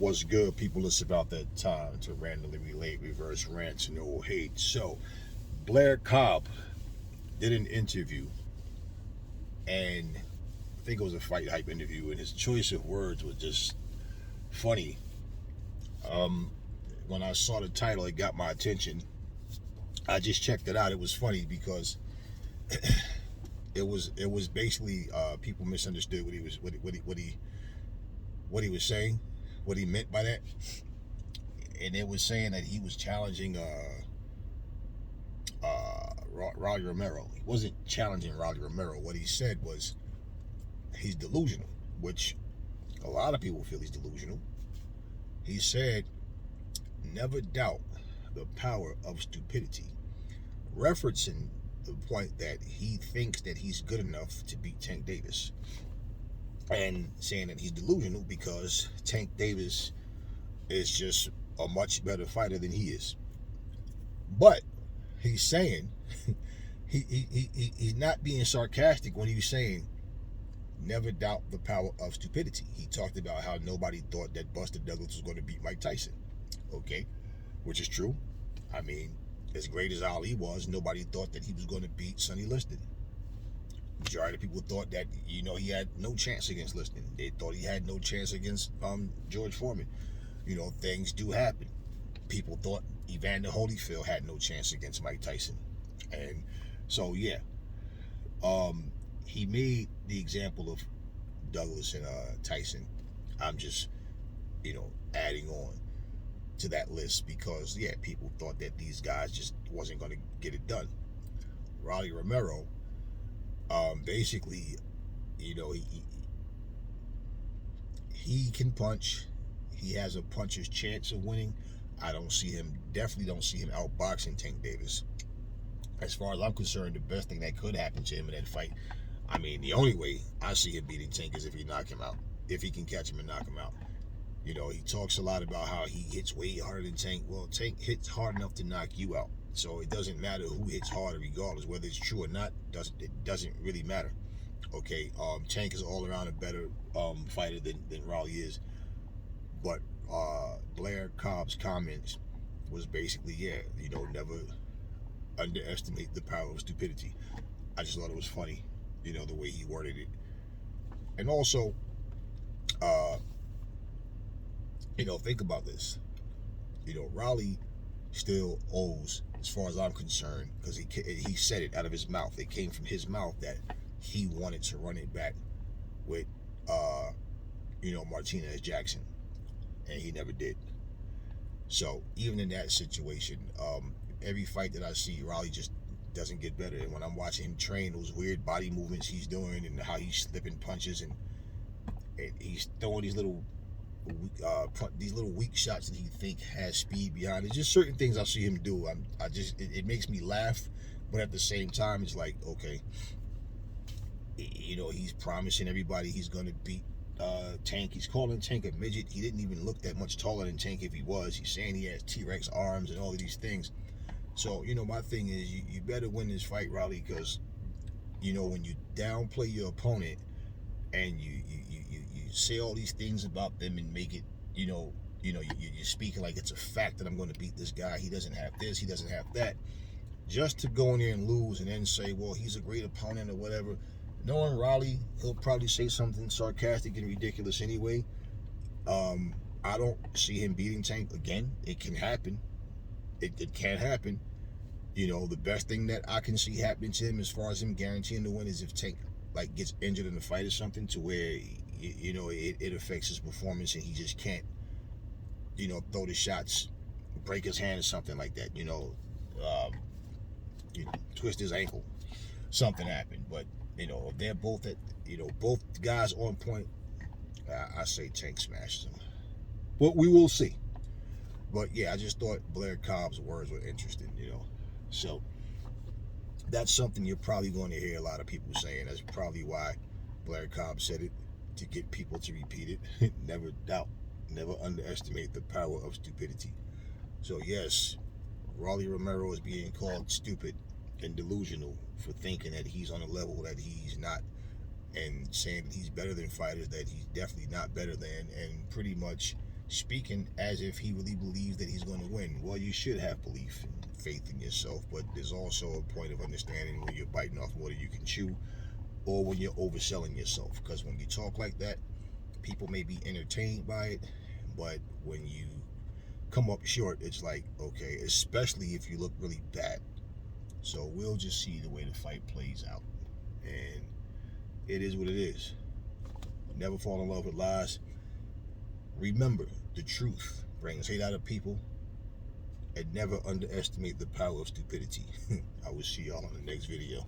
What's good, people? It's about that time to randomly relate reverse rants, no hate. So, Blair Cobb did an interview, and I think it was a fight hype interview, and his choice of words was just funny. Um, when I saw the title, it got my attention. I just checked it out. It was funny because it was basically people misunderstood what he was what he was saying, what he meant by that, and it was saying that he was challenging Rolly Romero. He wasn't challenging Rolly Romero. What he said was he's delusional, which a lot of people feel he's delusional. He said, never doubt the power of stupidity, referencing the point that he thinks that he's good enough to beat Tank Davis, and saying that he's delusional because Tank Davis is just a much better fighter than he is. But he's saying he's not being sarcastic when he's saying never doubt the power of stupidity. He talked about how nobody thought that Buster Douglas was going to beat Mike Tyson. Okay, which is true. I mean, as great as Ali was, nobody thought that he was going to beat Sonny Liston. Majority of people thought that he had no chance against Liston. They thought he had no chance against George Foreman. Things do happen. People thought Evander Holyfield had no chance against Mike Tyson, and so yeah, he made the example of Douglas and Tyson. I'm just adding on to that list because yeah, people thought that these guys just wasn't going to get it done. Rolly Romero, basically, he can punch. He has a puncher's chance of winning. Definitely don't see him outboxing Tank Davis. As far as I'm concerned, the best thing that could happen to him in that fight, I mean, the only way I see him beating Tank is if he knock him out. If he can catch him and knock him out. He talks a lot about how he hits way harder than Tank. Well, Tank hits hard enough to knock you out. So it doesn't matter who hits harder, regardless whether it's true or not. It doesn't really matter. Okay, Tank is all around a better fighter than Rolly is. But Blair Cobb's comments was basically, never underestimate the power of stupidity. I just thought it was funny, the way he worded it. And also, think about this. Rolly still owes, as far as I'm concerned, because he said it out of his mouth. It came from his mouth that he wanted to run it back with, Martinez Jackson, and he never did. So even in that situation, every fight that I see, Rolly just doesn't get better. And when I'm watching him train, those weird body movements he's doing and how he's slipping punches and he's throwing these little weak shots that he think has speed behind it. Just certain things I see him do. It makes me laugh, but at the same time, it's like, okay, he's promising everybody he's going to beat Tank. He's calling Tank a midget. He didn't even look that much taller than Tank if he was. He's saying he has T-Rex arms and all of these things. So, my thing is you better win this fight, Rolly, because, when you downplay your opponent and you say all these things about them and make it, you're speaking like it's a fact that I'm going to beat this guy. He doesn't have this, he doesn't have that. Just to go in there and lose and then say, well, he's a great opponent or whatever. Knowing Rolly, he'll probably say something sarcastic and ridiculous anyway. I don't see him beating Tank again. It can happen. It can happen. The best thing that I can see happening to him as far as him guaranteeing the win is if Tank gets injured in the fight or something to where it affects his performance and he just can't throw the shots, break his hand or something like that. Twist his ankle, something happened. But if they're both at both guys on point, I say Tank smashes him. But we will see. But yeah, I just thought Blair Cobb's words were interesting, So that's something you're probably going to hear a lot of people saying. That's probably why Blair Cobb said it, to get people to repeat it. Never underestimate the power of stupidity. So yes, Rolly Romero is being called stupid and delusional for thinking that he's on a level that he's not, and saying that he's better than fighters that he's definitely not better than, and pretty much speaking as if he really believes that he's going to win. Well, you should have belief and faith in yourself, but there's also a point of understanding when you're biting off more than you can chew, or when you're overselling yourself. Because when you talk like that, people may be entertained by it, but when you come up short, it's like, okay, especially if you look really bad. So we'll just see the way the fight plays out, and it is what it is. Never fall in love with lies. Remember, the truth brings hate out of people, and never underestimate the power of stupidity. I will see y'all on the next video.